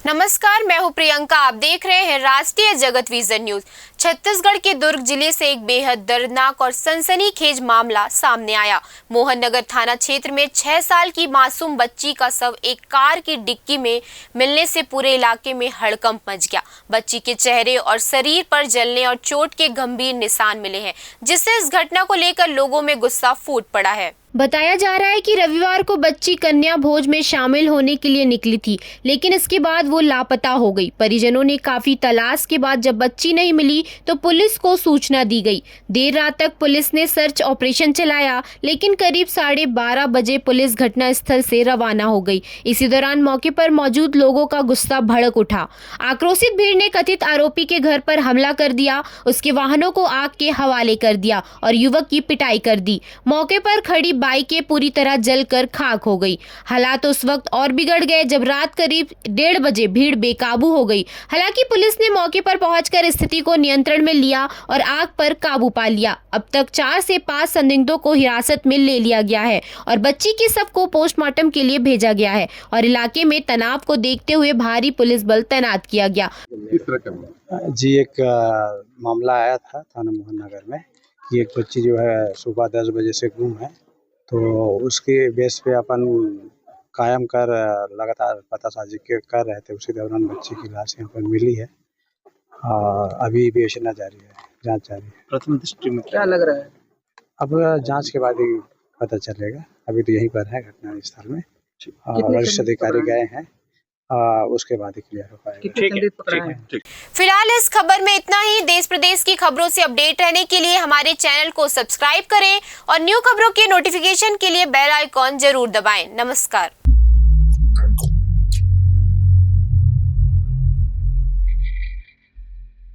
नमस्कार, मैं हूं प्रियंका। आप देख रहे हैं राष्ट्रीय जगत विजन न्यूज। छत्तीसगढ़ के दुर्ग जिले से एक बेहद दर्दनाक और सनसनीखेज मामला सामने आया। मोहन नगर थाना क्षेत्र में 6 साल की मासूम बच्ची का शव एक कार की डिक्की में मिलने से पूरे इलाके में हड़कंप मच गया। बच्ची के चेहरे और शरीर पर जलने और चोट के गंभीर निशान मिले हैं, जिससे इस घटना को लेकर लोगों में गुस्सा फूट पड़ा है। बताया जा रहा है कि रविवार को बच्ची कन्या भोज में शामिल होने के लिए निकली थी, लेकिन इसके बाद वो लापता हो गई। परिजनों ने काफी तलाश के बाद जब बच्ची नहीं मिली तो पुलिस को सूचना दी गई। देर रात तक पुलिस ने सर्च ऑपरेशन चलाया, लेकिन करीब 12:30 बजे पुलिस घटनास्थल से रवाना हो गई। इसी दौरान मौके पर मौजूद लोगों का गुस्सा भड़क उठा। आक्रोशित भीड़ ने कथित आरोपी के घर पर हमला कर दिया, उसके वाहनों को आग के हवाले कर दिया और युवक की पिटाई कर दी। मौके पर खड़ी बाइकें पूरी तरह जलकर खाक हो गई। हालात उस वक्त और बिगड़ गए जब रात करीब 1:30 बजे भीड़ बेकाबू हो गई। हालांकि पुलिस ने मौके पर पहुंचकर स्थिति को नियंत्रण में लिया और आग पर काबू पा लिया। अब तक 4 से 5 संदिग्धों को हिरासत में ले लिया गया है और बच्ची की शव को पोस्टमार्टम के लिए भेजा गया है और इलाके में तनाव को देखते हुए भारी पुलिस बल तैनात किया गया। जी, एक मामला आया था थाना मोहन नगर में कि एक बच्ची जो है सुबह 10 बजे से गुम है, तो उसके बेस पे अपन कायम कर लगातार पतासाजी कर रहे थे। उसी दौरान बच्ची की लाश यहाँ पर मिली है और अभी विवेचना जारी है, जांच जारी है। प्रथम दृष्टि में क्या लग रहा है? अब जांच के बाद ही पता चलेगा। अभी तो यहीं पर है घटना स्थल में, वरिष्ठ अधिकारी गए हैं, उसके बाद ही क्लियर हो पाएगा। फिलहाल इस खबर में इतना ही। देश प्रदेश की खबरों से अपडेट रहने के लिए हमारे चैनल को सब्सक्राइब करें और न्यू खबरों के नोटिफिकेशन के लिए बेल आइकॉन जरूर दबाएं। नमस्कार।